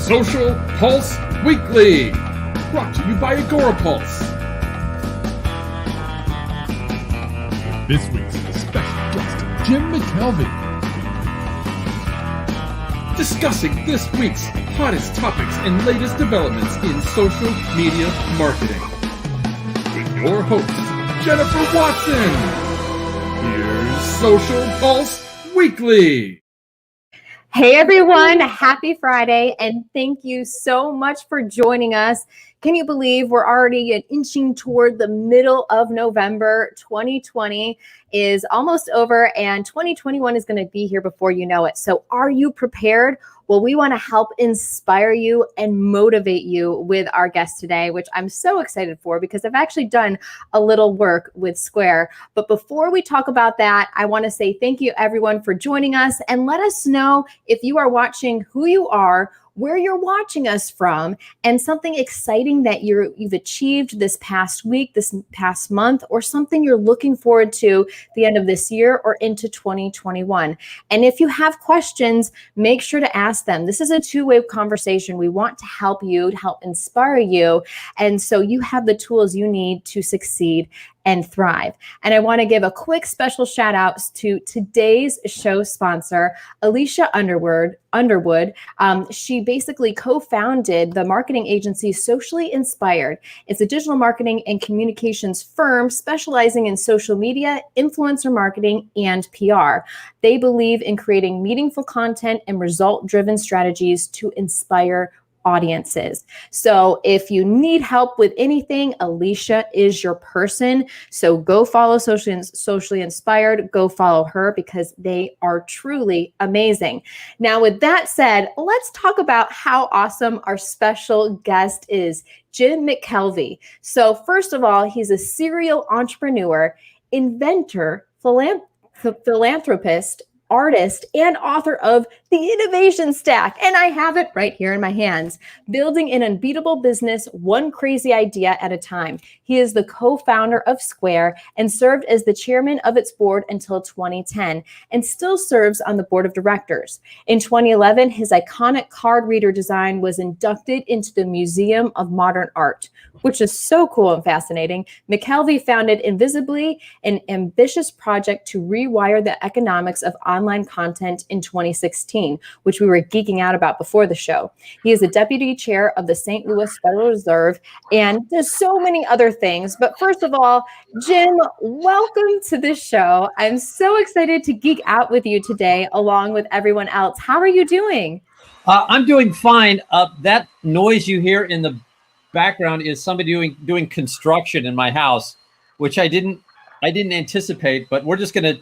Social Pulse Weekly, brought to you by Agorapulse. This week's special guest, Jim McKelvey, discussing this week's hottest topics and latest developments in social media marketing. With your host, Jennifer Watson. Here's Social Pulse Weekly. Hey everyone, happy Friday, and thank you so much for joining us. Can you believe we're already inching toward the middle of November? 2020 is almost over, and 2021 is going to be here before you know it. So are you prepared? Well, we want to help inspire you and motivate you with our guest today, which I'm so excited for because I've actually done a little work with Square. But before we talk about that, I want to say thank you everyone for joining us, and let us know if you are watching, who you are, where you're watching us from, and something exciting that you've achieved this past week, this past month, or something you're looking forward to the end of this year or into 2021. And if you have questions, make sure to ask them. This is a two-way conversation. We want to help you, to help inspire you, and so you have the tools you need to succeed and thrive. And I want to give a quick special shout out to today's show sponsor, Alicia Underwood. She basically co-founded the marketing agency Socially Inspired. It's a digital marketing and communications firm specializing in social media, influencer marketing, and PR. They believe in creating meaningful content and result-driven strategies to inspire audiences. So if you need help with anything, Alicia is your person. So go follow Socially Inspired. Go follow her because they are truly amazing. Now, with that said, let's talk about how awesome our special guest is, Jim McKelvey. So first of all, he's a serial entrepreneur, inventor, philanthropist, artist, and author of The Innovation Stack. And I have it right here in my hands. Building an unbeatable business, one crazy idea at a time. He is the co-founder of Square and served as the chairman of its board until 2010 and still serves on the board of directors. In 2011, his iconic card reader design was inducted into the Museum of Modern Art, which is so cool and fascinating. McKelvey founded Invisibly, an ambitious project to rewire the economics of online content in 2016, which we were geeking out about before the show. He is the deputy chair of the St. Louis Federal Reserve, and there's so many other things. But first of all, Jim, welcome to the show. I'm so excited to geek out with you today, along with everyone else. How are you doing? I'm doing fine. That noise you hear in the background is somebody doing construction in my house, which I didn't anticipate, but we're just gonna,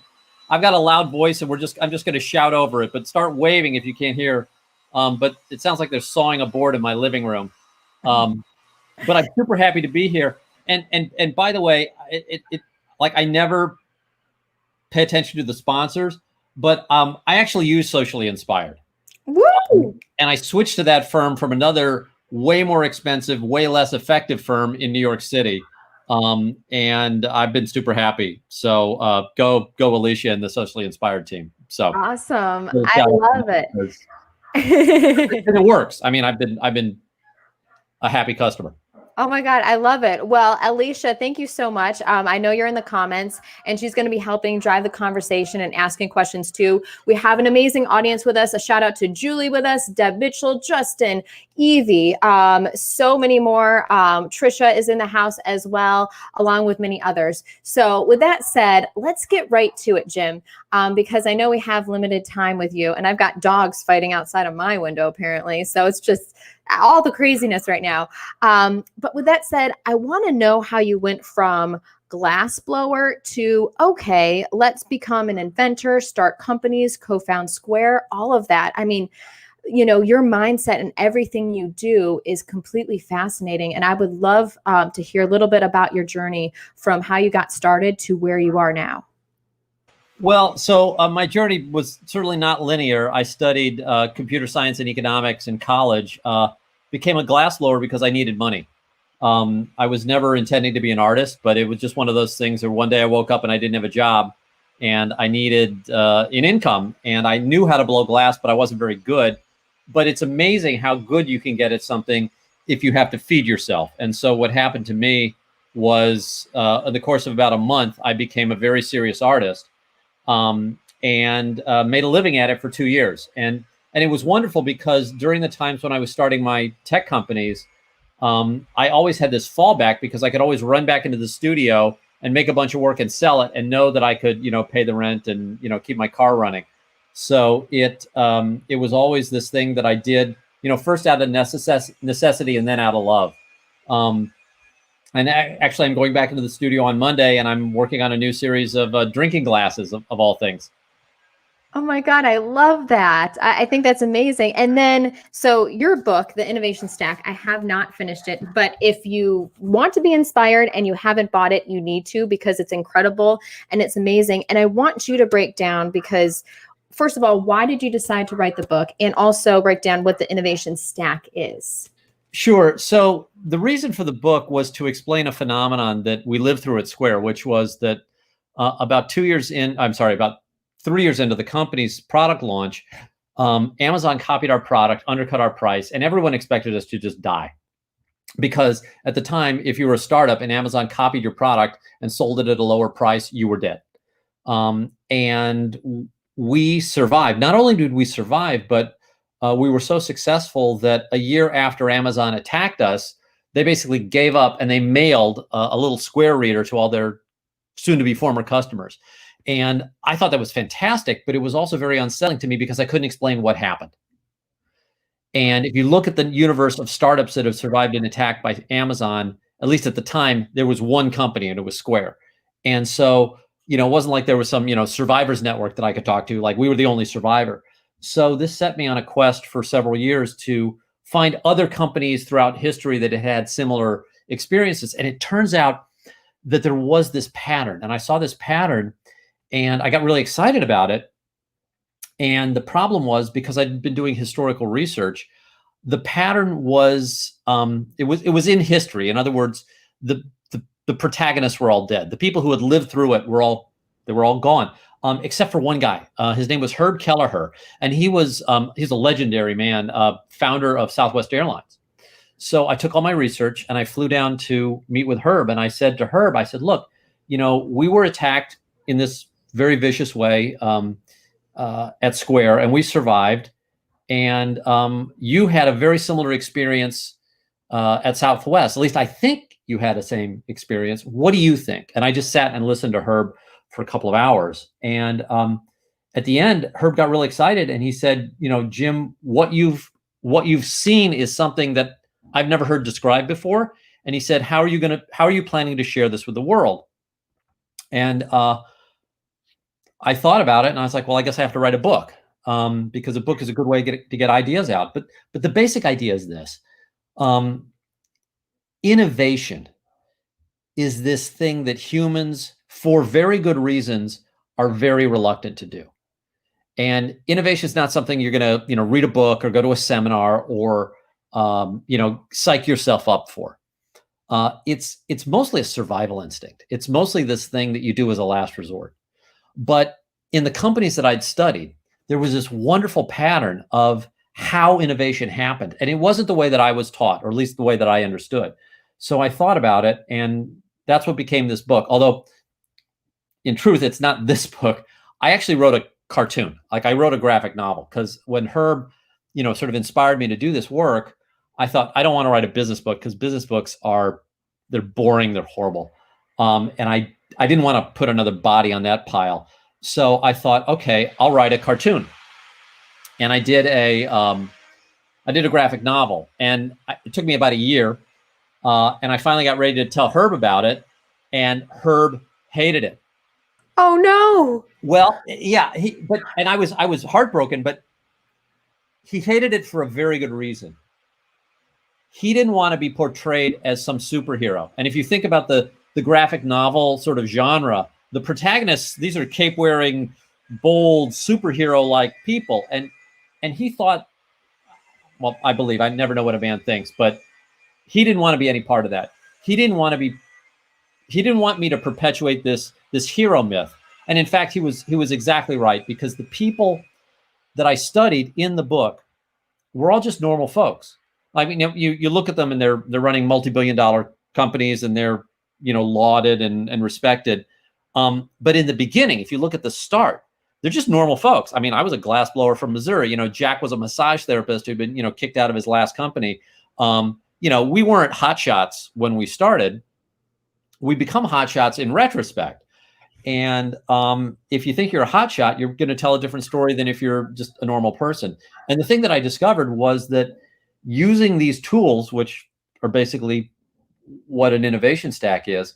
I've got a loud voice and I'm just gonna shout over it, but start waving if you can't hear. But it sounds like they're sawing a board in my living room. But I'm super happy to be here. And by the way, it like I never pay attention to the sponsors, but I actually use Socially Inspired. Woo! And I switched to that firm from another way more expensive, way less effective firm in New York City. And I've been super happy. So go Alicia and the Socially Inspired team. So awesome. I love it. And it works. I mean, I've been a happy customer. Oh my God, I love it. Well, Alicia, thank you so much. I know you're in the comments, and she's going to be helping drive the conversation and asking questions too. We have an amazing audience with us. A shout out to Julie with us, Deb Mitchell, Justin, Evie, so many more. Trisha is in the house as well, along with many others. So with that said, let's get right to it, Jim, because I know we have limited time with you, and I've got dogs fighting outside of my window apparently. So it's just all the craziness right now. But with that said, I want to know how you went from glassblower to, okay, let's become an inventor, start companies, co-found Square, all of that. I mean, you know, your mindset and everything you do is completely fascinating. And I would love to hear a little bit about your journey from how you got started to where you are now. Well, so my journey was certainly not linear. I studied computer science and economics in college, became a glassblower because I needed money. I was never intending to be an artist, but it was just one of those things where one day I woke up and I didn't have a job and I needed an income, and I knew how to blow glass, but I wasn't very good. but it's amazing how good you can get at something if you have to feed yourself. And so what happened to me was in the course of about a month, I became a very serious artist, and made a living at it for 2 years. And it was wonderful because during the times when I was starting my tech companies, I always had this fallback because I could always run back into the studio and make a bunch of work and sell it and know that I could, pay the rent and, keep my car running. So it was always this thing that I did, first out of necessity and then out of love. And actually, I'm going back into the studio on Monday, and I'm working on a new series of drinking glasses, of all things. Oh my God, I love that. I think that's amazing. And then, so your book, The Innovation Stack, I have not finished it, but if you want to be inspired and you haven't bought it, you need to, because it's incredible and it's amazing. And I want you to break down, because first of all, why did you decide to write the book, and also break down what the Innovation Stack is? Sure. So the reason for the book was to explain a phenomenon that we lived through at Square, which was that about 3 years into the company's product launch, Amazon copied our product, undercut our price, and everyone expected us to just die. Because at the time, if you were a startup and Amazon copied your product and sold it at a lower price, you were dead. And we survived. Not only did we survive, but we were so successful that a year after Amazon attacked us, they basically gave up and they mailed a little Square reader to all their soon-to-be former customers. And I thought that was fantastic, but it was also very unsettling to me because I couldn't explain what happened. And if you look at the universe of startups that have survived an attack by Amazon, at least at the time, there was one company, and it was Square. And so, it wasn't like there was some, survivors network that I could talk to. Like, we were the only survivor. So this set me on a quest for several years to find other companies throughout history that had similar experiences. And it turns out that there was this pattern. And I saw this pattern, and I got really excited about it. And the problem was, because I'd been doing historical research, the pattern was it was in history. In other words, the protagonists were all dead. The people who had lived through it were all gone, except for one guy. His name was Herb Kelleher, and he's a legendary man, founder of Southwest Airlines. So I took all my research and I flew down to meet with Herb, and I said to Herb, look, we were attacked in this very vicious way at Square, and we survived. And you had a very similar experience at Southwest. At least I think you had the same experience. What do you think? And I just sat and listened to Herb for a couple of hours. And at the end, Herb got really excited, and he said, Jim, what you've seen is something that I've never heard described before. And he said, how are you planning to share this with the world? And I thought about it, and I was like, well, I guess I have to write a book, because a book is a good way to get ideas out. But the basic idea is this. Innovation is this thing that humans, for very good reasons, are very reluctant to do. And innovation is not something you're going to, read a book or go to a seminar or, psych yourself up for. It's mostly a survival instinct. It's mostly this thing that you do as a last resort. But in the companies that I'd studied, there was this wonderful pattern of how innovation happened. And it wasn't the way that I was taught, or at least the way that I understood. So I thought about it, and that's what became this book. Although, in truth, it's not this book. I actually wrote a cartoon. Like, I wrote a graphic novel, because when Herb, sort of inspired me to do this work, I thought, I don't want to write a business book, because business books they're boring, they're horrible. And I didn't want to put another body on that pile. So I thought, okay, I'll write a cartoon. And I did a graphic novel, and it took me about a year. And I finally got ready to tell Herb about it, and Herb hated it. Oh no! Well, yeah, I was heartbroken, but he hated it for a very good reason. He didn't want to be portrayed as some superhero. And if you think about the graphic novel sort of genre, the protagonists, these are cape-wearing, bold, superhero-like people. And he thought, well, I believe, I never know what a man thinks, but he didn't want to be any part of that. He didn't want me to perpetuate this hero myth. And in fact, he was exactly right, because the people that I studied in the book we're all just normal folks. I mean, you look at them and they're running multi-billion-dollar companies and they're, lauded and respected. But in the beginning, if you look at the start, they're just normal folks. I mean, I was a glassblower from Missouri. Jack was a massage therapist who'd been, kicked out of his last company. We weren't hotshots when we started. We become hotshots in retrospect. And if you think you're a hotshot, you're going to tell a different story than if you're just a normal person. And the thing that I discovered was that using these tools, which are basically what an innovation stack is,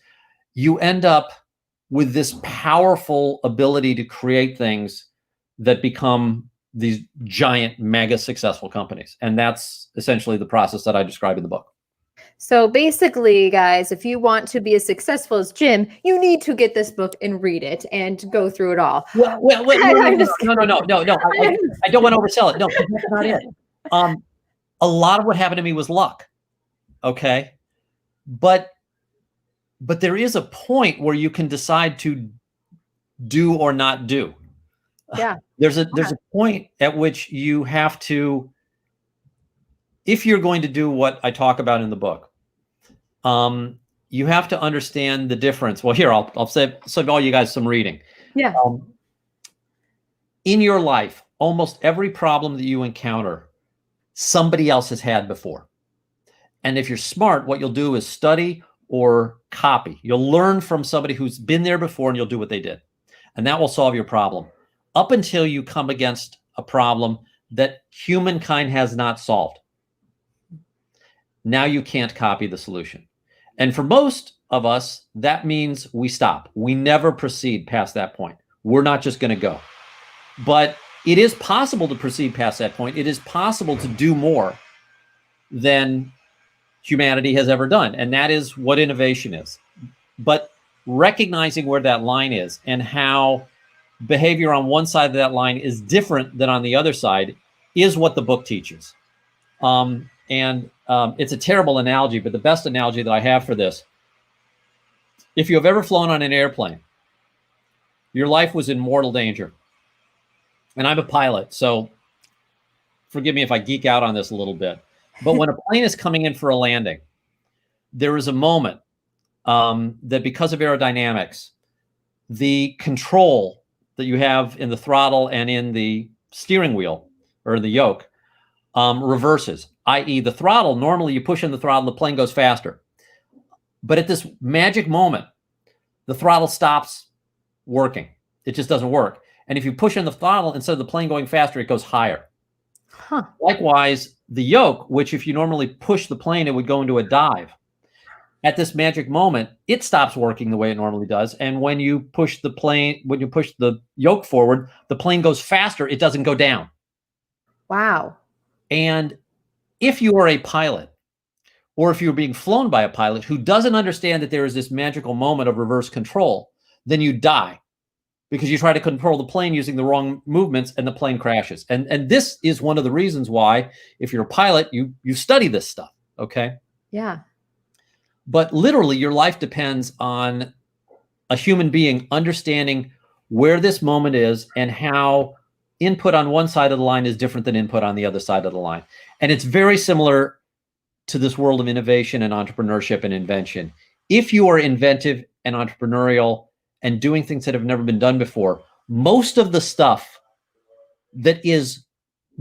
you end up with this powerful ability to create things that become these giant, mega successful companies. And that's essentially the process that I describe in the book. So basically, guys, if you want to be as successful as Jim, you need to get this book and read it and go through it all. No. I don't want to oversell it. No, that's not it. A lot of what happened to me was luck. Okay. But there is a point where you can decide to do or not do. Yeah. There's a point at which you have to, if you're going to do what I talk about in the book, you have to understand the difference. Well, here, I'll save all you guys some reading. Yeah. In your life, almost every problem that you encounter, somebody else has had before. And if you're smart, what you'll do is study or copy. You'll learn from somebody who's been there before and you'll do what they did. And that will solve your problem. Up until you come against a problem that humankind has not solved. Now you can't copy the solution. And for most of us, that means we stop. We never proceed past that point. We're not just going to go. But it is possible to proceed past that point. It is possible to do more than humanity has ever done. And that is what innovation is. But recognizing where that line is and how behavior on one side of that line is different than on the other side is what the book teaches. It's a terrible analogy, but the best analogy that I have for this, if you have ever flown on an airplane, your life was in mortal danger. And I'm a pilot, so forgive me if I geek out on this a little bit. But when a plane is coming in for a landing, there is a moment that because of aerodynamics, the control that you have in the throttle and in the steering wheel or the yoke reverses, i.e. the throttle, normally you push in the throttle, the plane goes faster. But at this magic moment, the throttle stops working. It just doesn't work. And if you push in the throttle, instead of the plane going faster, it goes higher. Huh. Likewise, the yoke, which if you normally push the plane, it would go into a dive. At this magic moment, it stops working the way it normally does. And when you push the yoke forward, the plane goes faster. It doesn't go down. Wow. And if you are a pilot, or if you're being flown by a pilot who doesn't understand that there is this magical moment of reverse control, then you die because you try to control the plane using the wrong movements and the plane crashes. And this is one of the reasons why, if you're a pilot, you study this stuff, okay? Yeah. But literally, your life depends on a human being understanding where this moment is and how input on one side of the line is different than input on the other side of the line. And it's very similar to this world of innovation and entrepreneurship and invention. If you are inventive and entrepreneurial and doing things that have never been done before, most of the stuff that is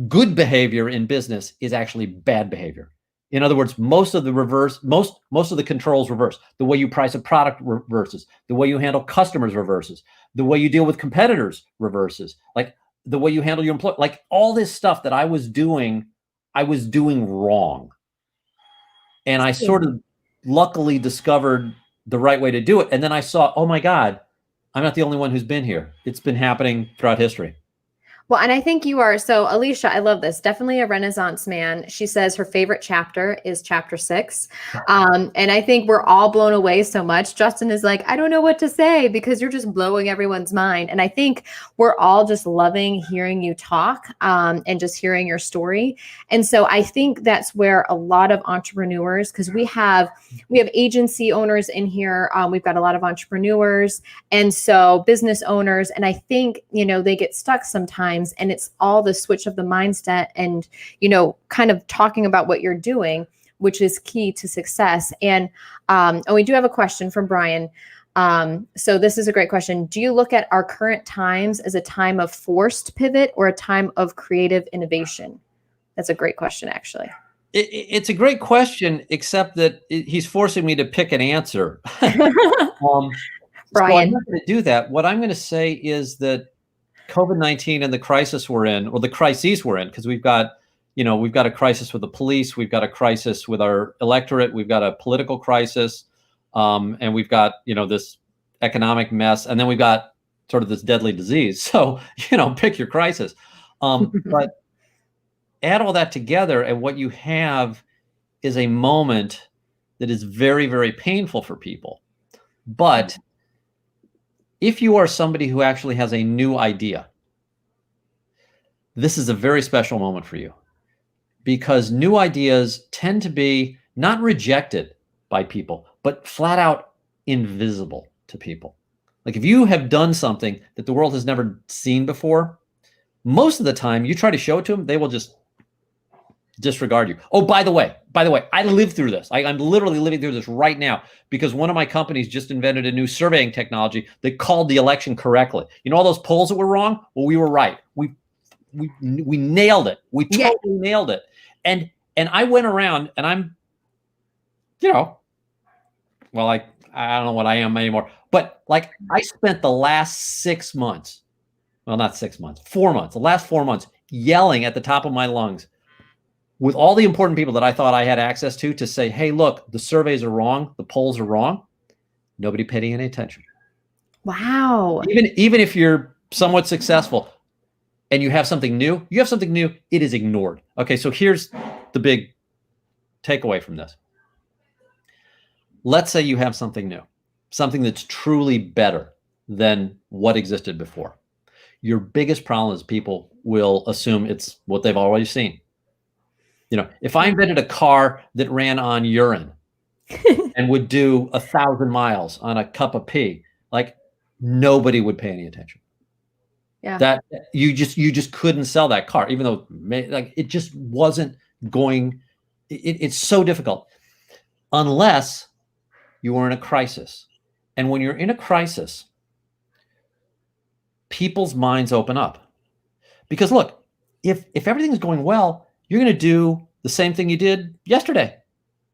good behavior in business is actually bad behavior. In other words, most of the controls reverse. The way you price a product reverses. The way you handle customers reverses. The way you deal with competitors reverses. Like the way you handle your employee, like all this stuff that I was doing wrong. And I sort of luckily discovered the right way to do it. And then I saw, oh my God, I'm not the only one who's been here. It's been happening throughout history. Well, and I think you are. So Alicia, I love this. Definitely a Renaissance man. She says her favorite chapter is chapter 6. And I think we're all blown away so much. Justin is like, I don't know what to say because you're just blowing everyone's mind. And I think we're all just loving hearing you talk and just hearing your story. And so I think that's where a lot of entrepreneurs, because we have agency owners in here. We've got a lot of entrepreneurs and so business owners. And I think, they get stuck sometimes times. And it's all the switch of the mindset and, kind of talking about what you're doing, which is key to success. And we do have a question from Brian. So this is a great question. Do you look at our current times as a time of forced pivot or a time of creative innovation? That's a great question, actually. It's a great question, except that he's forcing me to pick an answer. Brian. So I'm not going to do that. What I'm going to say is that COVID-19 and the crisis we're in, or the crises we're in, because we've got a crisis with the police, we've got a crisis with our electorate, we've got a political crisis, and we've got, this economic mess, and then we've got sort of this deadly disease. So, pick your crisis. But add all that together, and what you have is a moment that is very, very painful for people. But if you are somebody who actually has a new idea, this is a very special moment for you, because new ideas tend to be not rejected by people, but flat out invisible to people. Like if you have done something that the world has never seen before, most of the time you try to show it to them, they will just disregard you. Oh, by the way, I lived through this. I'm literally living through this right now, because one of my companies just invented a new surveying technology that called the election correctly. All those polls that were wrong? Well, we were right. We nailed it. We totally nailed it. And I went around, and I'm, well, I don't know what I am anymore, but like I spent the last 6 months, well, not 6 months, 4 months, the last 4 months yelling at the top of my lungs with all the important people that I thought I had access to say, hey, look, the surveys are wrong. The polls are wrong. Nobody paid any attention. Wow. Even if you're somewhat successful and you have something new, it is ignored. Okay, so here's the big takeaway from this. Let's say you have something new, something that's truly better than what existed before. Your biggest problem is people will assume it's what they've already seen. If I invented a car that ran on urine and would do 1,000 miles on a cup of pee, like nobody would pay any attention. Yeah. That you just couldn't sell that car, even though like it just wasn't going. It's so difficult unless you were in a crisis. And when you're in a crisis, people's minds open up. Because look, if everything's going well, you're going to do the same thing you did yesterday.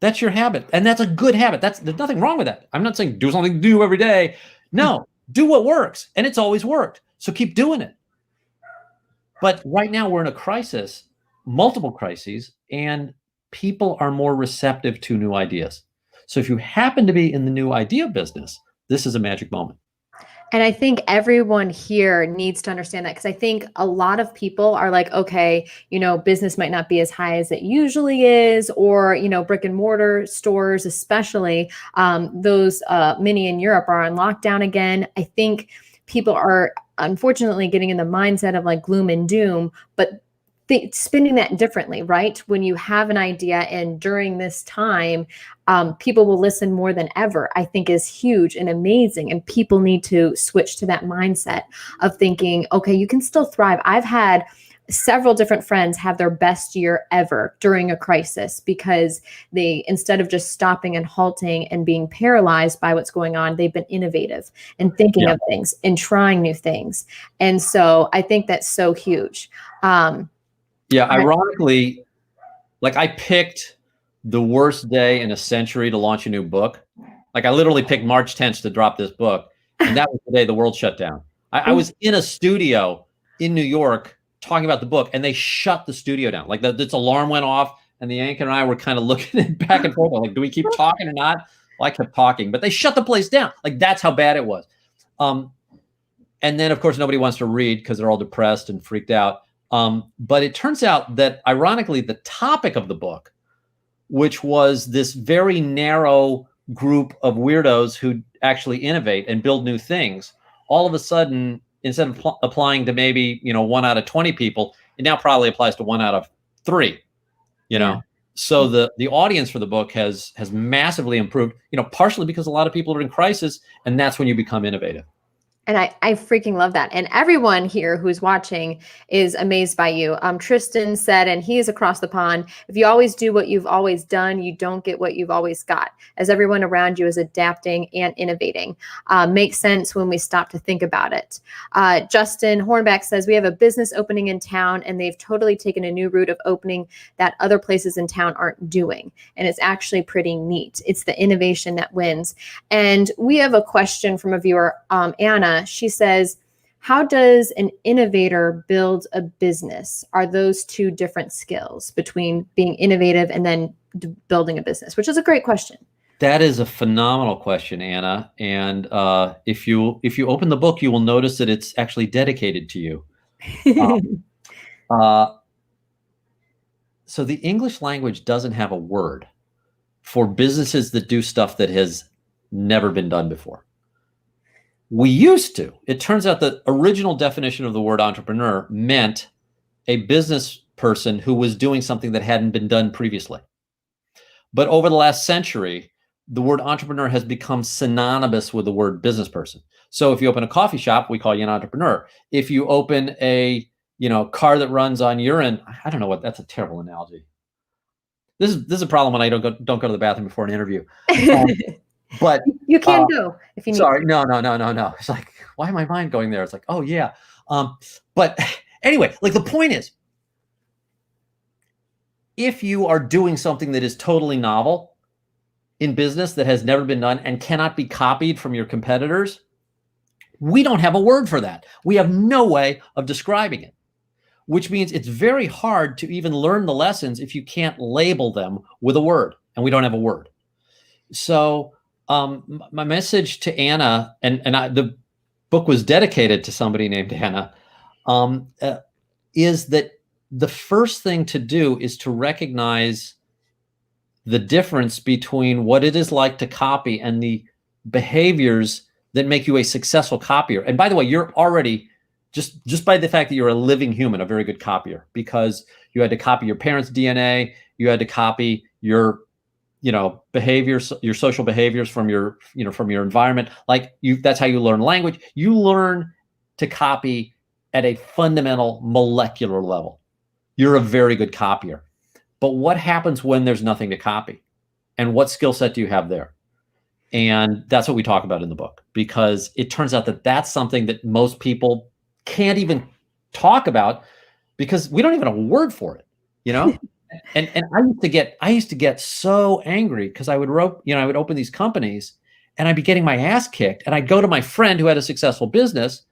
That's your habit. And that's a good habit. There's nothing wrong with that. I'm not saying do something new every day. No, do what works. And it's always worked. So keep doing it. But right now we're in a crisis, multiple crises, and people are more receptive to new ideas. So if you happen to be in the new idea business, this is a magic moment. And I think everyone here needs to understand that, because I think a lot of people are like, okay, business might not be as high as it usually is, or, brick and mortar stores, especially those many in Europe are on lockdown again. I think people are unfortunately getting in the mindset of like gloom and doom, but spinning that differently, right? When you have an idea and during this time, people will listen more than ever, I think is huge and amazing. And people need to switch to that mindset of thinking, okay, you can still thrive. I've had several different friends have their best year ever during a crisis, because they, instead of just stopping and halting and being paralyzed by what's going on, they've been innovative and thinking of things and trying new things. And so I think that's so huge. Ironically, like I picked the worst day in a century to launch a new book. Like I literally picked March 10th to drop this book. And that was the day the world shut down. I was in a studio in New York talking about the book, and they shut the studio down. Like this alarm went off, and the anchor and I were kind of looking back and forth. Like, do we keep talking or not? Well, I kept talking, but they shut the place down. Like that's how bad it was. And then of course, nobody wants to read because they're all depressed and freaked out. But it turns out that ironically, the topic of the book, which was this very narrow group of weirdos who actually innovate and build new things, all of a sudden, instead of applying to maybe, 1 out of 20 people, it now probably applies to 1 out of 3, So the audience for the book has massively improved, partially because a lot of people are in crisis, and that's when you become innovative. And I freaking love that. And everyone here who's watching is amazed by you. Tristan said, and he is across the pond, if you always do what you've always done, you don't get what you've always got, as everyone around you is adapting and innovating. Makes sense when we stop to think about it. Justin Hornback says, we have a business opening in town and they've totally taken a new route of opening that other places in town aren't doing. And it's actually pretty neat. It's the innovation that wins. And we have a question from a viewer, Anna. She says, how does an innovator build a business? Are those two different skills between being innovative and then building a business? Which is a great question. That is a phenomenal question, Anna. And if you open the book, you will notice that it's actually dedicated to you. So the English language doesn't have a word for businesses that do stuff that has never been done before. We used to. It turns out the original definition of the word entrepreneur meant a business person who was doing something that hadn't been done previously. But over the last century, the word entrepreneur has become synonymous with the word business person. So if you open a coffee shop, we call you an entrepreneur. If you open a car that runs on urine, I don't know what, that's a terrible analogy. This is a problem when I don't go to the bathroom before an interview. But you can go if you need. Sorry, no. It's like, why my mind going there? It's like, oh yeah. But anyway, like the point is, if you are doing something that is totally novel in business that has never been done and cannot be copied from your competitors, we don't have a word for that. We have no way of describing it, which means it's very hard to even learn the lessons if you can't label them with a word, and we don't have a word. So my message to Anna, the book was dedicated to somebody named Anna, is that the first thing to do is to recognize the difference between what it is like to copy and the behaviors that make you a successful copier. And by the way, you're already, just by the fact that you're a living human, a very good copier, because you had to copy your parents' DNA, you had to copy your behaviors, your social behaviors from your environment. That's how you learn language. You learn to copy at a fundamental molecular level. You're a very good copier. But what happens when there's nothing to copy? And what skill set do you have there? And that's what we talk about in the book, because it turns out that that's something that most people can't even talk about because we don't even have a word for it, And I used to get so angry because I would open these companies and I'd be getting my ass kicked, and I'd go to my friend who had a successful business,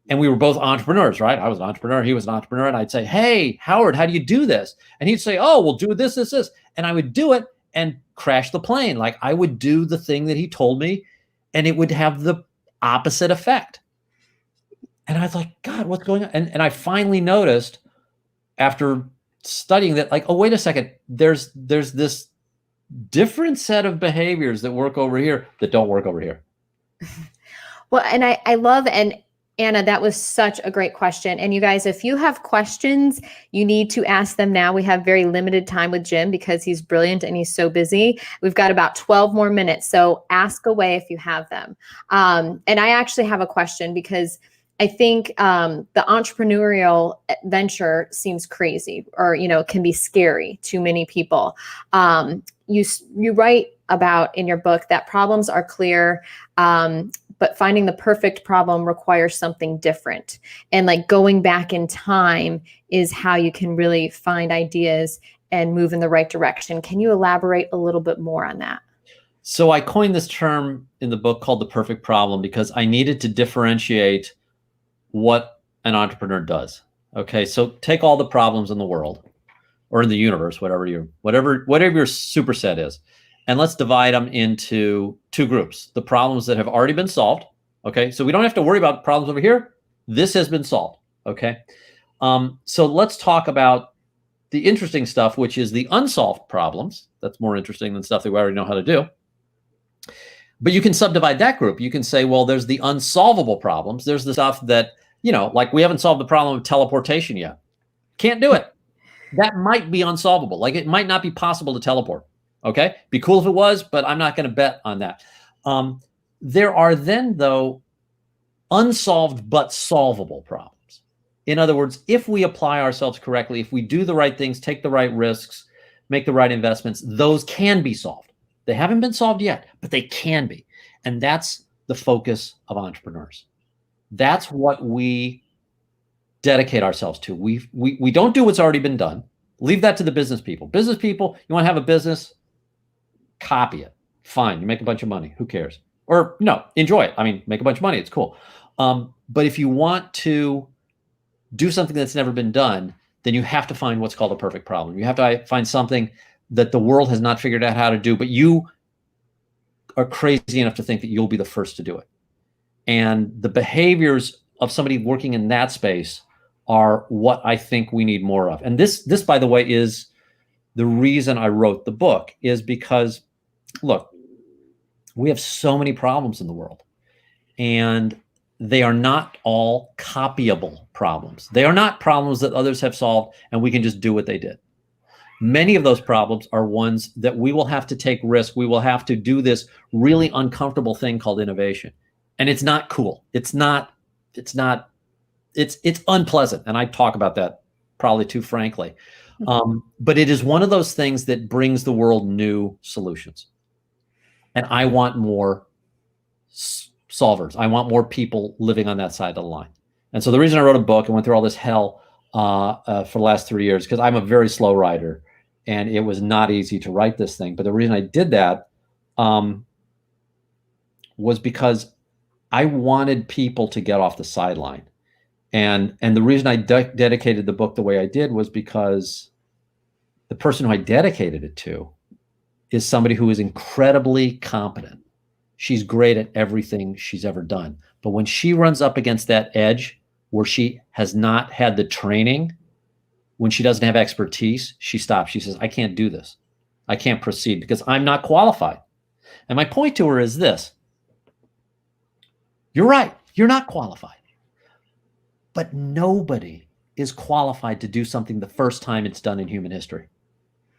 and we were both entrepreneurs, right? I was an entrepreneur, he was an entrepreneur, and I'd say, "Hey, Howard, how do you do this?" And he'd say, "Oh, we'll do this, this, this," and I would do it and crash the plane. Like I would do the thing that he told me, and it would have the opposite effect. And I was like, God, what's going on? And I finally noticed after studying that, like, oh, wait a second, there's this different set of behaviors that work over here that don't work over here. Well, and I love, and Anna, that was such a great question. And you guys, if you have questions, you need to ask them now. We have very limited time with Jim because he's brilliant and he's so busy. We've got about 12 more minutes. So ask away if you have them. And I actually have a question because I think the entrepreneurial venture seems crazy, or can be scary to many people. You write about in your book that problems are clear, but finding the perfect problem requires something different. And like going back in time is how you can really find ideas and move in the right direction. Can you elaborate a little bit more on that? So I coined this term in the book called the perfect problem because I needed to differentiate what an entrepreneur does. Okay, so take all the problems in the world or in the universe, whatever your superset is, and let's divide them into two groups. The problems that have already been solved. Okay, so we don't have to worry about problems over here. This has been solved. Okay, so let's talk about the interesting stuff, which is the unsolved problems. That's more interesting than stuff that we already know how to do. But you can subdivide that group. You can say, well, there's the unsolvable problems. There's the stuff that, like we haven't solved the problem of teleportation yet. Can't do it. That might be unsolvable. Like it might not be possible to teleport. Okay. Be cool if it was, but I'm not going to bet on that. There are then, though, unsolved but solvable problems. In other words, if we apply ourselves correctly, if we do the right things, take the right risks, make the right investments, those can be solved. They haven't been solved yet, but they can be. And that's the focus of entrepreneurs. That's what we dedicate ourselves to. We don't do what's already been done. Leave that to the business people. Business people, you want to have a business, copy it. Fine, you make a bunch of money. Who cares? Or no, enjoy it. I mean, make a bunch of money. It's cool. But if you want to do something that's never been done, then you have to find what's called a perfect problem. You have to find something that the world has not figured out how to do, but you are crazy enough to think that you'll be the first to do it. And the behaviors of somebody working in that space are what I think we need more of. And this, by the way, is the reason I wrote the book, is because, look, we have so many problems in the world, and they are not all copyable problems. They are not problems that others have solved and we can just do what they did. Many of those problems are ones that we will have to take risk. We will have to do this really uncomfortable thing called innovation. And it's not cool. It's unpleasant. And I talk about that probably too frankly. But it is one of those things that brings the world new solutions. And I want more solvers. I want more people living on that side of the line. And so the reason I wrote a book and went through all this hell for the last 3 years, because I'm a very slow writer, and it was not easy to write this thing. But the reason I did that was because I wanted people to get off the sideline. And the reason I dedicated the book the way I did was because the person who I dedicated it to is somebody who is incredibly competent. She's great at everything she's ever done. But when she runs up against that edge where she has not had the training, when she doesn't have expertise, she stops. She says, I can't do this. I can't proceed because I'm not qualified. And my point to her is this. You're right. You're not qualified. But nobody is qualified to do something the first time it's done in human history.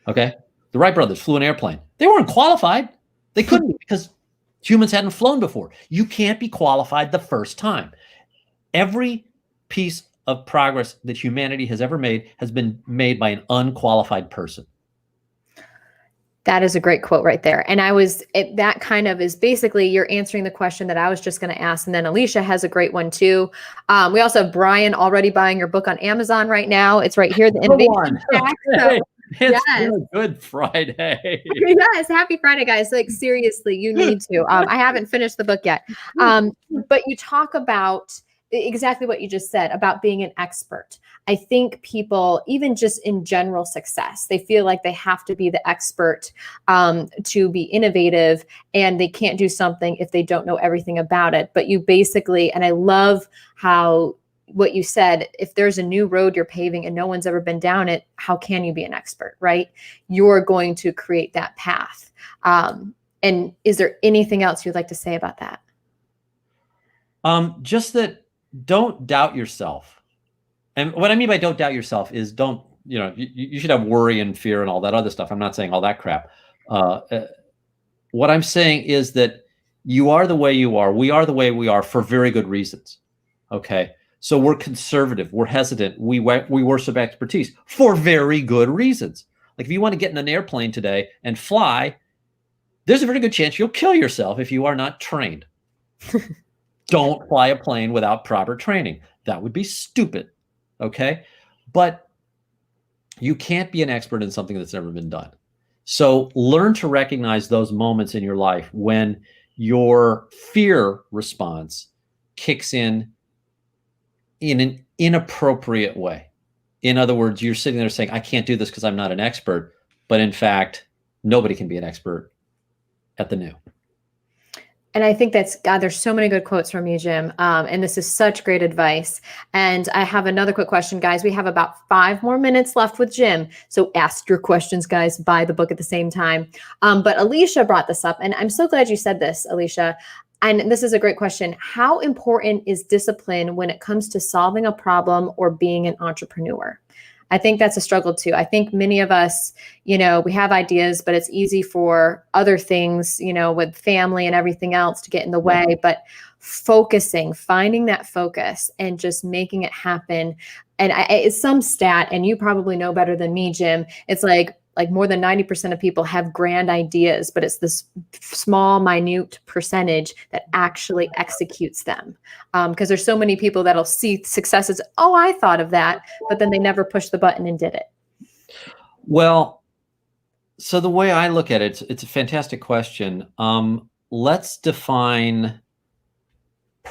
Okay? The Wright brothers flew an airplane. They weren't qualified. They couldn't be because humans hadn't flown before. You can't be qualified the first time. Every piece of progress that humanity has ever made has been made by an unqualified person. That is a great quote right there. And that kind of is basically you're answering the question that I was just going to ask. And then Alicia has a great one too. We also have Brian already buying your book on Amazon right now. It's right here, the Innovation Shack. So, it's been a good Friday. Yes, happy Friday, guys. Like seriously, you need to. I haven't finished the book yet. But you talk about exactly what you just said about being an expert. I think people, even just in general success, they feel like they have to be the expert to be innovative, and they can't do something if they don't know everything about it. But you basically, and I love how what you said, if there's a new road you're paving and no one's ever been down it, how can you be an expert, right? You're going to create that path. And is there anything else you'd like to say about that? Just that don't doubt yourself. And what I mean by don't doubt yourself is you should have worry and fear and all that other stuff. I'm not saying all that crap. What I'm saying is that you are the way you are. We are the way we are for very good reasons. Okay. So we're conservative. We're hesitant. We worship expertise for very good reasons. Like if you want to get in an airplane today and fly, there's a very good chance you'll kill yourself if you are not trained. Don't fly a plane without proper training. That would be stupid. Okay. But you can't be an expert in something that's never been done. So learn to recognize those moments in your life when your fear response kicks in an inappropriate way. In other words, you're sitting there saying, I can't do this because I'm not an expert. But in fact, nobody can be an expert at the new. And I think there's so many good quotes from you, Jim. And this is such great advice. And I have another quick question, guys. We have about 5 more minutes left with Jim. So ask your questions, guys. Buy the book at the same time. But Alicia brought this up. And I'm so glad you said this, Alicia. And this is a great question. How important is discipline when it comes to solving a problem or being an entrepreneur? I think that's a struggle too. I think many of us, we have ideas, but it's easy for other things, with family and everything else to get in the way. But finding that focus and just making it happen. And it's some stat, and you probably know better than me, Jim. It's like more than 90% of people have grand ideas, but it's this small, minute percentage that actually executes them. Because there's so many people that'll see success as, oh, I thought of that, but then they never pushed the button and did it. Well, so the way I look at it, it's a fantastic question. Let's define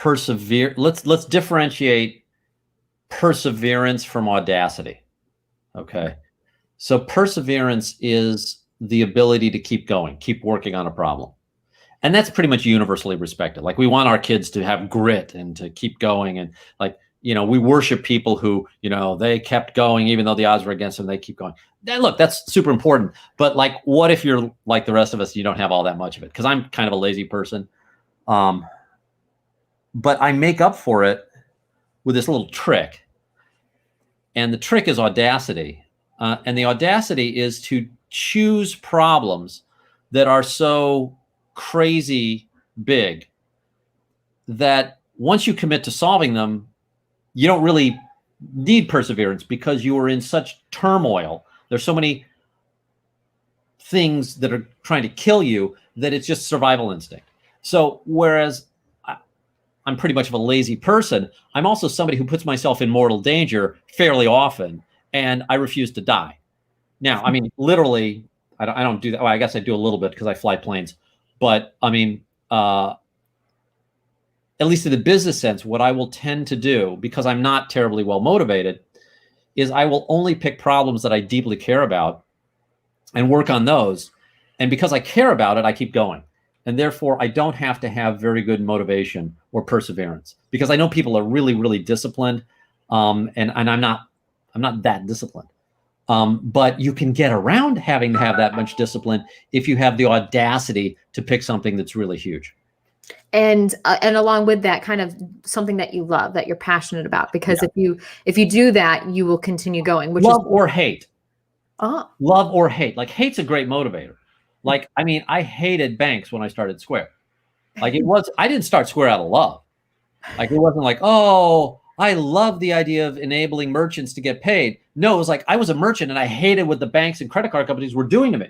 let's differentiate perseverance from audacity. Okay. So perseverance is the ability to keep going, keep working on a problem. And that's pretty much universally respected. Like, we want our kids to have grit and to keep going. And we worship people who, they kept going, even though the odds were against them, they keep going. Look, that's super important. But what if you're like the rest of us, you don't have all that much of it? Because I'm kind of a lazy person. But I make up for it with this little trick. And the trick is audacity. And the audacity is to choose problems that are so crazy big that once you commit to solving them, you don't really need perseverance, because you are in such turmoil. There's so many things that are trying to kill you that it's just survival instinct. So whereas I'm pretty much of a lazy person, I'm also somebody who puts myself in mortal danger fairly often. And I refuse to die. Now, I mean, literally, I don't do that. Well, I guess I do a little bit because I fly planes. But I mean, at least in the business sense, what I will tend to do, because I'm not terribly well motivated, is I will only pick problems that I deeply care about and work on those. And because I care about it, I keep going. And therefore, I don't have to have very good motivation or perseverance, because I know people are really, really disciplined, and I'm not that disciplined. But you can get around having to have that much discipline if you have the audacity to pick something that's really huge. And along with that, kind of something that you love, that you're passionate about, because if you do that, you will continue going. Love or hate. Oh. Love or hate. Hate's a great motivator. I hated banks when I started Square. I didn't start Square out of love. It wasn't like, oh, I love the idea of enabling merchants to get paid. No, it was like I was a merchant and I hated what the banks and credit card companies were doing to me.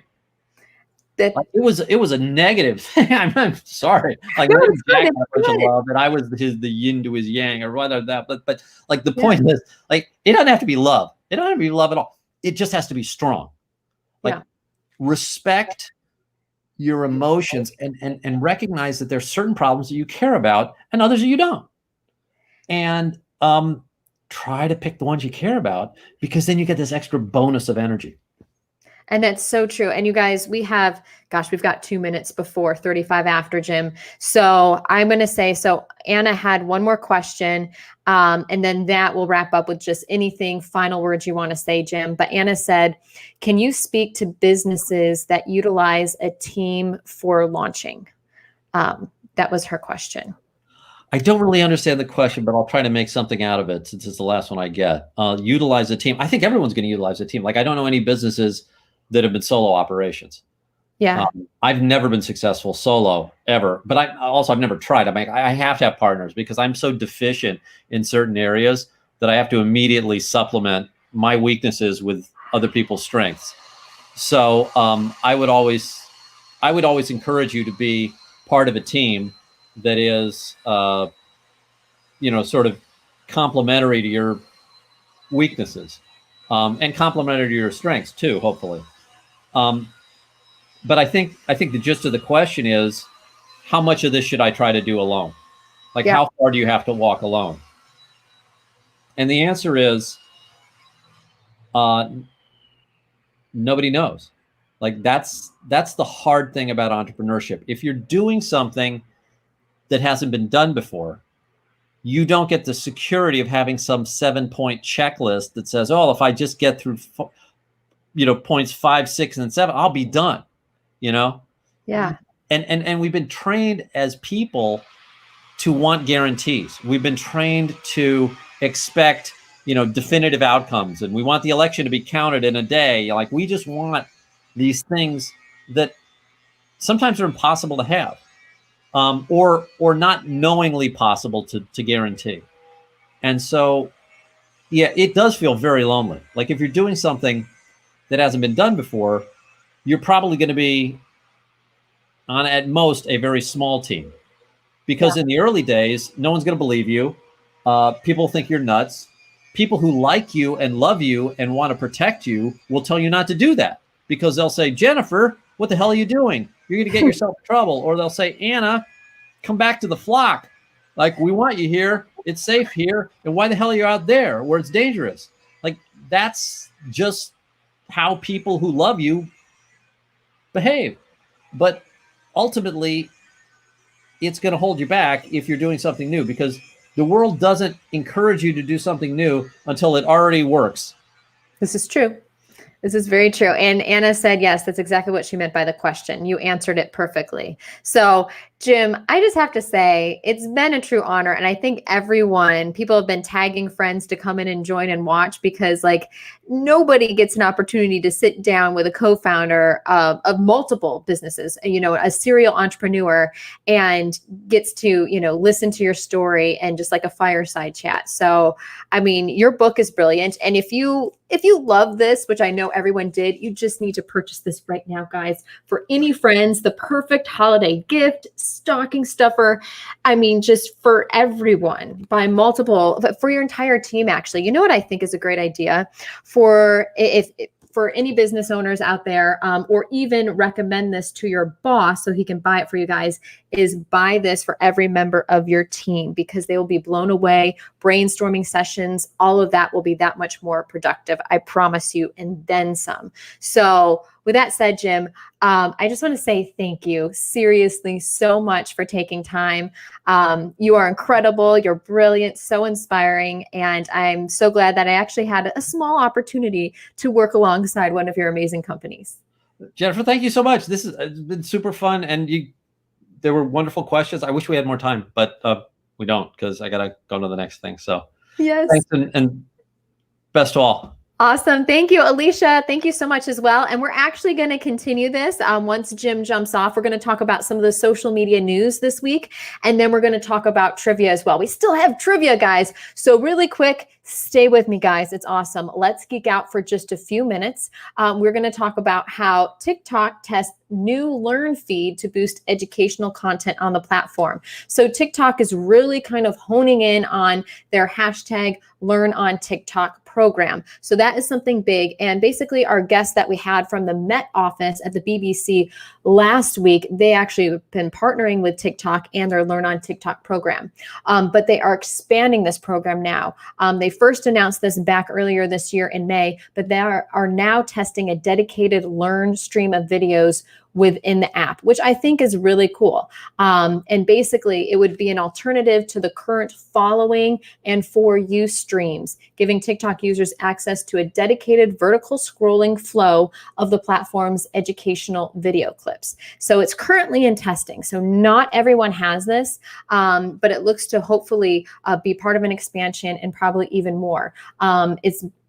It was a negative thing. I'm sorry. Jack had a bunch of love, and I was the yin to his yang, or whether that. But the point is, it doesn't have to be love. It doesn't have to be love at all. It just has to be strong. Respect your emotions and recognize that there's certain problems that you care about and others that you don't. And try to pick the ones you care about, because then you get this extra bonus of energy. And that's so true. And you guys, we've got 2 minutes before 35 after, Jim. So I'm going to say, Anna had one more question, and then that will wrap up with just anything final words you want to say, Jim. But Anna said, can you speak to businesses that utilize a team for launching? That was her question. I don't really understand the question, but I'll try to make something out of it, since it's the last one I get. Utilize a team. I think everyone's going to utilize a team. I don't know any businesses that have been solo operations. Yeah. I've never been successful solo ever, but I've never tried. I have to have partners, because I'm so deficient in certain areas that I have to immediately supplement my weaknesses with other people's strengths. So I would always encourage you to be part of a team that is, sort of complementary to your weaknesses, and complementary to your strengths too, hopefully. But I think the gist of the question is, how much of this should I try to do alone? How far do you have to walk alone? And the answer is, nobody knows. That's the hard thing about entrepreneurship. If you're doing something that hasn't been done before, you don't get the security of having some 7-point checklist that says, oh, if I just get through, points 5, 6, and 7, I'll be done. Yeah. And we've been trained as people to want guarantees. We've been trained to expect definitive outcomes, and we want the election to be counted in a day. Like, we just want these things that sometimes are impossible to have, or not knowingly possible to guarantee. And so, yeah, it does feel very lonely. Like, if you're doing something that hasn't been done before, you're probably going to be on, at most, a very small team, because in the early days, no one's going to believe you. People think you're nuts. People who like you and love you and want to protect you will tell you not to do that, because they'll say, Jennifer, what the hell are you doing? You're going to get yourself in trouble. Or they'll say, Anna, come back to the flock. Like, we want you here. It's safe here. And why the hell are you out there where it's dangerous? Like, that's just how people who love you behave. But ultimately, it's going to hold you back if you're doing something new, because the world doesn't encourage you to do something new until it already works. This is true. This is very true. And Anna said, yes, that's exactly what she meant by the question. You answered it perfectly. So, Jim, I just have to say, it's been a true honor. And I think people have been tagging friends to come in and join and watch, because like, nobody gets an opportunity to sit down with a co-founder of multiple businesses, a serial entrepreneur, and gets to, listen to your story and just like a fireside chat. So, I mean, your book is brilliant. And if you love this, which I know everyone did, you just need to purchase this right now, guys, for any friends, the perfect holiday gift, stocking stuffer. I mean, just for everyone, buy multiple, but for your entire team, actually. You know what I think is a great idea for any business owners out there, or even recommend this to your boss so he can buy it for you guys, is buy this for every member of your team, because they will be blown away. Brainstorming sessions, all of that will be that much more productive. I promise you, and then some. So with that said, Jim, I just want to say thank you seriously so much for taking time. You are incredible. You're brilliant, so inspiring. And I'm so glad that I actually had a small opportunity to work alongside one of your amazing companies. Jennifer, thank you so much. It's been super fun. And there were wonderful questions. I wish we had more time, but we don't, because I got to go to the next thing. So yes, thanks, and best of all. Awesome. Thank you, Alicia. Thank you so much as well. And we're actually going to continue this once Jim jumps off. We're going to talk about some of the social media news this week, and then we're going to talk about trivia as well. We still have trivia, guys. So really quick, stay with me, guys. It's awesome. Let's geek out for just a few minutes. We're going to talk about how TikTok tests new Learn feed to boost educational content on the platform. So TikTok is really kind of honing in on their hashtag Learn on TikTok program. So that is something big. And basically our guest that we had from the Met office at the BBC last week, they actually have been partnering with TikTok and their Learn on TikTok program. But they are expanding this program now. They first announced this back earlier this year in May, but they are now testing a dedicated Learn stream of videos within the app, which I think is really cool. And basically it would be an alternative to the current following and for you streams, giving TikTok users access to a dedicated vertical scrolling flow of the platform's educational video clips. So it's currently in testing. So not everyone has this, but it looks to hopefully be part of an expansion and probably even more.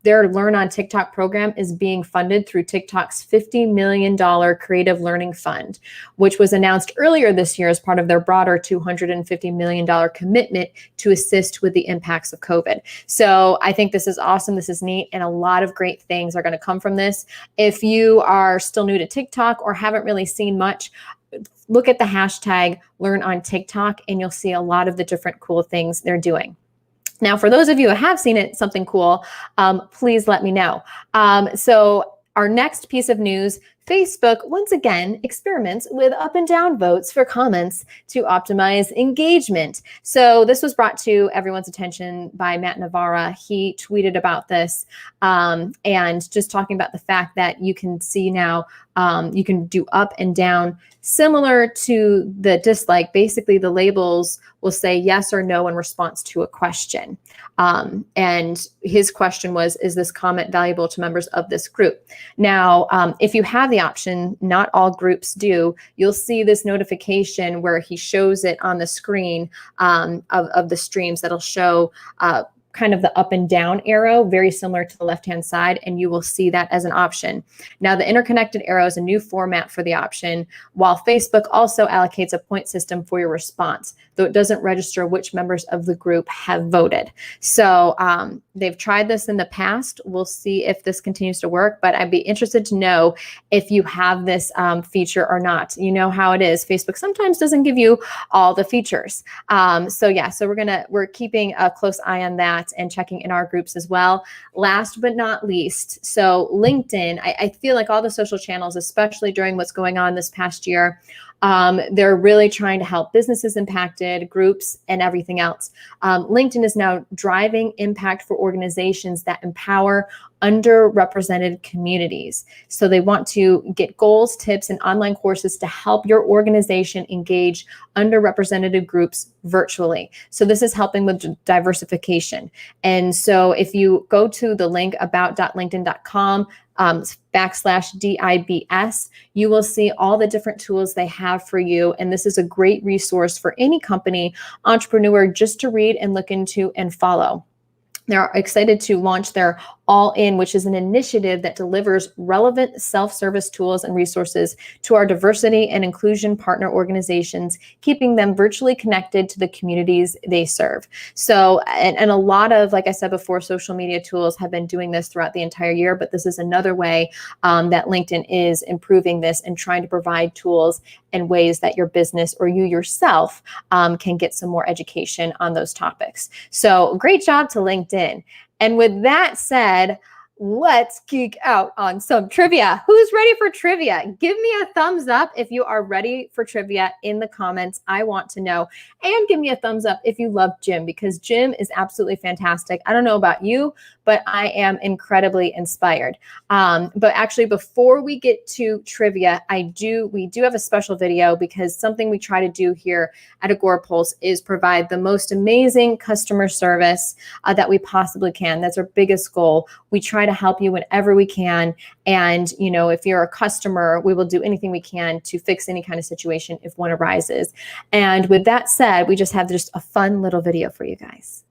Their Learn on TikTok program is being funded through TikTok's $50 million Creative Learning Fund, which was announced earlier this year as part of their broader $250 million commitment to assist with the impacts of COVID. So I think this is awesome. This is neat. And a lot of great things are going to come from this. If you are still new to TikTok or haven't really seen much, look at the hashtag Learn on TikTok and you'll see a lot of the different cool things they're doing. Now, for those of you who have seen it, something cool, please let me know. So our next piece of news, Facebook once again experiments with up and down votes for comments to optimize engagement. So this was brought to everyone's attention by Matt Navarra. He tweeted about this and just talking about the fact that you can see now, you can do up and down similar to the dislike. Basically, the labels will say yes or no in response to a question. And his question was, is this comment valuable to members of this group? Now, if you have the option, not all groups do, you'll see this notification where he shows it on the screen of the streams that'll show kind of the up and down arrow, very similar to the left-hand side, and you will see that as an option. Now, the interconnected arrow is a new format for the option, while Facebook also allocates a point system for your response, though it doesn't register which members of the group have voted. So they've tried this in the past. We'll see if this continues to work, but I'd be interested to know if you have this feature or not. You know how it is. Facebook sometimes doesn't give you all the features. So we're keeping a close eye on that and checking in our groups as well. Last but not least, so LinkedIn, I feel like all the social channels, especially during what's going on this past year, they're really trying to help businesses impacted, groups, and everything else. LinkedIn is now driving impact for organizations that empower underrepresented communities. So they want to get goals, tips, and online courses to help your organization engage underrepresented groups virtually. So this is helping with diversification. And so if you go to the link about.linkedin.com /DIBS, you will see all the different tools they have for you. And this is a great resource for any company, entrepreneur, just to read and look into and follow. They're excited to launch their All In, which is an initiative that delivers relevant self-service tools and resources to our diversity and inclusion partner organizations, keeping them virtually connected to the communities they serve. So, and a lot of, like I said before, social media tools have been doing this throughout the entire year, but this is another way that LinkedIn is improving this and trying to provide tools and ways that your business or you yourself can get some more education on those topics. So great job to LinkedIn. And with that said, let's geek out on some trivia. Who's ready for trivia? Give me a thumbs up if you are ready for trivia in the comments. I want to know. And give me a thumbs up if you love Jim, because Jim is absolutely fantastic. I don't know about you, but I am incredibly inspired. But actually, before we get to trivia, we do have a special video, because something we try to do here at Agorapulse is provide the most amazing customer service that we possibly can. That's our biggest goal. We try to help you whenever we can. And, you know, if you're a customer, we will do anything we can to fix any kind of situation if one arises. And with that said, we just have just a fun little video for you guys.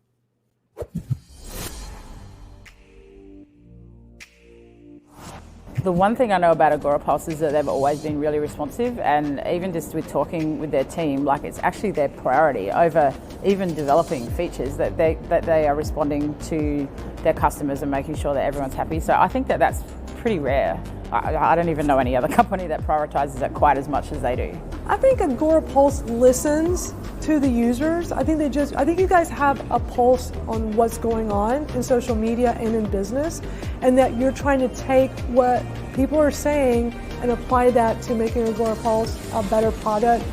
The one thing I know about Agorapulse is that they've always been really responsive, and even just with talking with their team, like it's actually their priority over even developing features, that they are responding to their customers and making sure that everyone's happy. So I think that that's pretty rare. I don't even know any other company that prioritizes it quite as much as they do. I think Agorapulse listens to the users. I think you guys have a pulse on what's going on in social media and in business, and that you're trying to take what people are saying and apply that to making Agorapulse a better product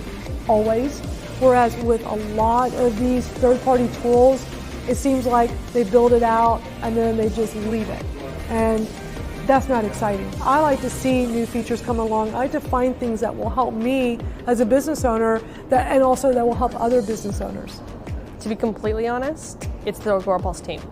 always. Whereas with a lot of these third-party tools, it seems like they build it out and then they just leave it. And that's not exciting. I like to see new features come along. I like to find things that will help me as a business owner, and also that will help other business owners. To be completely honest, it's the Agorapulse team.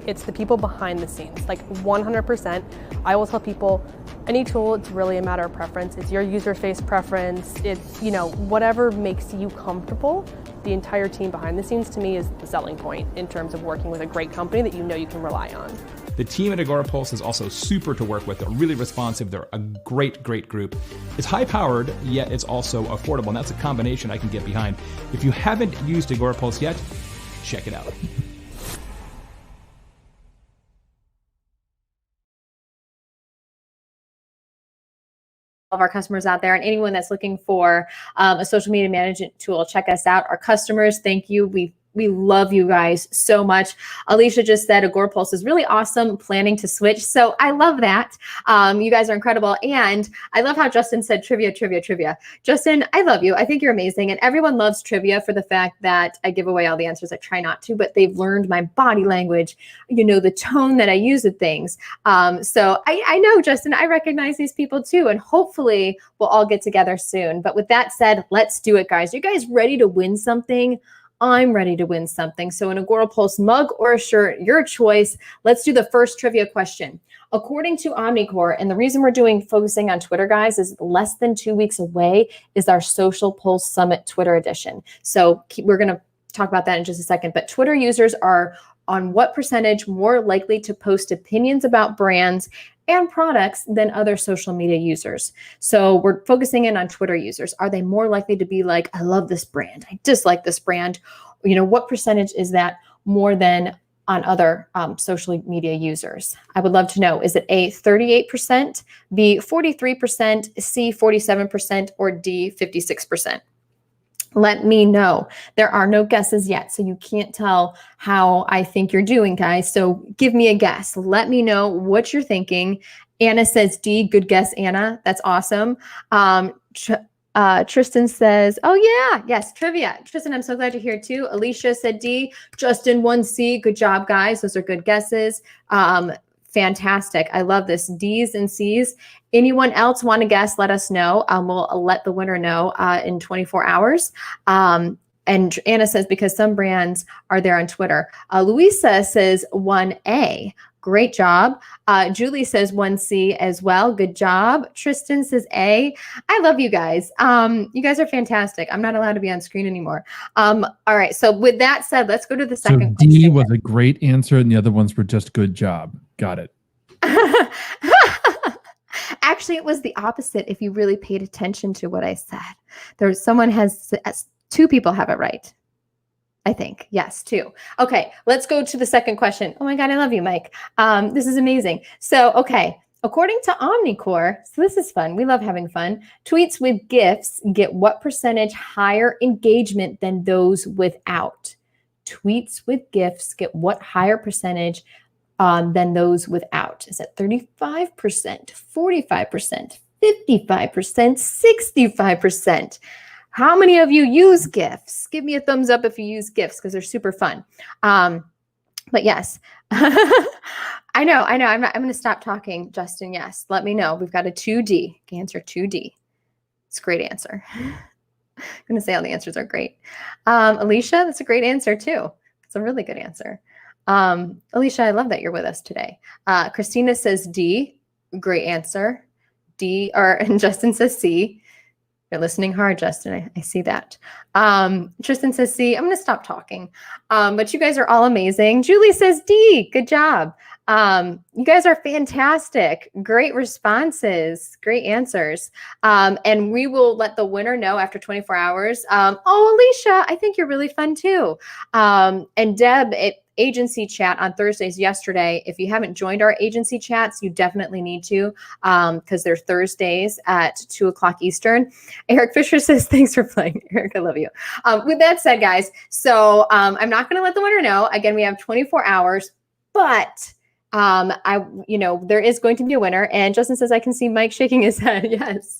It's the people behind the scenes, like 100%. I will tell people, any tool, it's really a matter of preference. It's your user face preference. It's, you know, whatever makes you comfortable. The entire team behind the scenes, to me, is the selling point in terms of working with a great company that you know you can rely on. The team at Agorapulse is also super to work with. They're really responsive. They're a great group. It's high-powered, yet it's also affordable, and that's a combination I can get behind. If you haven't used Agorapulse yet, check it out. Of our customers out there, and anyone that's looking for a social media management tool, check us out. Our customers, thank you. We love you guys so much. Alicia just said Agorapulse is really awesome, planning to switch. So I love that. You guys are incredible. And I love how Justin said trivia. Justin, I love you. I think you're amazing. And everyone loves trivia for the fact that I give away all the answers. I try not to, but they've learned my body language, you know, the tone that I use with things. So I know, Justin, I recognize these people too. And hopefully we'll all get together soon. But with that said, let's do it, guys. You guys ready to win something? I'm ready to win something. So an Agorapulse mug or a shirt, your choice. Let's do the first trivia question. According to Omnicore, and the reason we're focusing on Twitter, guys, is less than 2 weeks away is our Social Pulse Summit Twitter edition. So we're going to talk about that in just a second. But Twitter users are on what percentage more likely to post opinions about brands and products than other social media users. So we're focusing in on Twitter users. Are they more likely to be like, I love this brand, I dislike this brand? What percentage is that more than on other social media users? I would love to know. Is it A, 38%, B, 43%, C, 47%, or D, 56%? Let me know. There are no guesses yet, so you can't tell how I think you're doing, guys. So give me a guess. Let me know what you're thinking. Anna says D. Good guess, Anna. That's awesome. Tristan says, oh yeah, yes, trivia. Tristan, I'm so glad you're here too. Alicia said D. Justin 1C. Good job, guys. Those are good guesses. Fantastic. I love this. D's and C's. Anyone else want to guess? Let us know. We'll let the winner know in 24 hours. And Anna says, because some brands are there on Twitter. Luisa says 1A. Great job. Julie says 1C as well. Good job. Tristan says A. I love you guys. You guys are fantastic. I'm not allowed to be on screen anymore. All right. So with that said, let's go to the second question. D was a great answer and the other ones were just good job. Got it. Actually, it was the opposite if you really paid attention to what I said. Two people have it right. I think. Yes, two. Okay, let's go to the second question. Oh my God, I love you, Mike. This is amazing. So, okay, according to Omnicore, so this is fun. We love having fun. Tweets with GIFs get what percentage higher engagement than those without? Tweets with GIFs get what higher percentage than those without? Is it 35%, 45%, 55%, 65%? How many of you use GIFs? Give me a thumbs up if you use GIFs because they're super fun. But yes, I know. I'm going to stop talking, Justin. Yes, let me know. We've got a 2D. Answer 2D. It's a great answer. I'm going to say all the answers are great. Alicia, that's a great answer too. It's a really good answer. Alicia, I love that you're with us today. Christina says D. Great answer. D. And Justin says C. You're listening hard, Justin. I see that. Tristan says C. I'm going to stop talking. But you guys are all amazing. Julie says D. Good job. You guys are fantastic. Great responses. Great answers. And we will let the winner know after 24 hours. Alicia, I think you're really fun too. And Deb, agency chat on Thursdays yesterday. If you haven't joined our agency chats, you definitely need to because they're Thursdays at 2:00 Eastern. Eric Fisher says, thanks for playing. Eric, I love you. With that said, guys, so I'm not going to let the winner know. Again, we have 24 hours, but there is going to be a winner. And Justin says, I can see Mike shaking his head.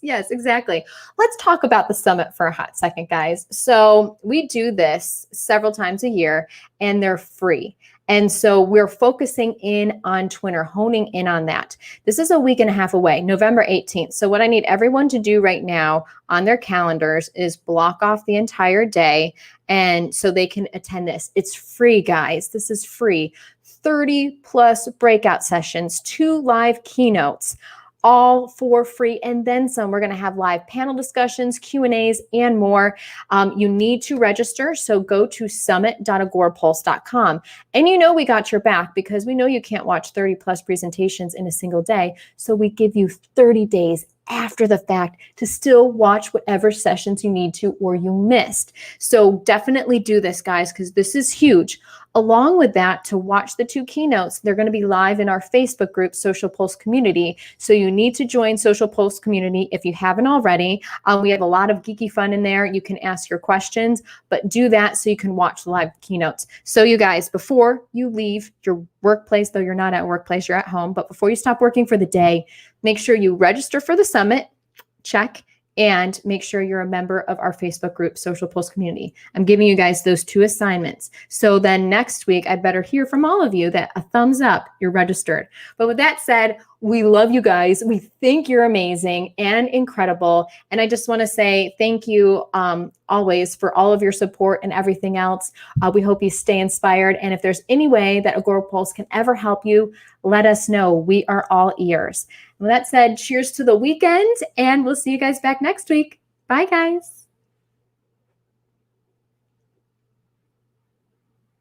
Yes, exactly. Let's talk about the summit for a hot second, guys. So we do this several times a year and they're free. And so we're focusing in on Twitter, honing in on that. This is a week and a half away, November 18th. So what I need everyone to do right now on their calendars is block off the entire day. And so they can attend this. It's free, guys. This is free. 30 plus breakout sessions, 2 live keynotes, all for free. And then some. We're going to have live panel discussions, Q&As, and more. You need to register. So go to summit.agorapulse.com. And we got your back because we know you can't watch 30 plus presentations in a single day. So we give you 30 days after the fact to still watch whatever sessions you need to or you missed. So definitely do this, guys, because this is huge. Along with that, to watch the 2 keynotes, they're going to be live in our Facebook group, Social Pulse Community. So you need to join Social Pulse Community if you haven't already. We have a lot of geeky fun in there. You can ask your questions, but do that so you can watch the live keynotes. So you guys, before you leave your workplace, though you're not at workplace, you're at home, but before you stop working for the day, make sure you register for the summit, check, and make sure you're a member of our Facebook group, Social Pulse Community. I'm giving you guys those 2 assignments. So then next week, I better hear from all of you that a thumbs up, you're registered. But with that said, we love you guys. We think you're amazing and incredible. And I just want to say thank you always for all of your support and everything else. We hope you stay inspired. And if there's any way that Agora Pulse can ever help you, let us know. We are all ears. With that said, cheers to the weekend, and we'll see you guys back next week. Bye, guys.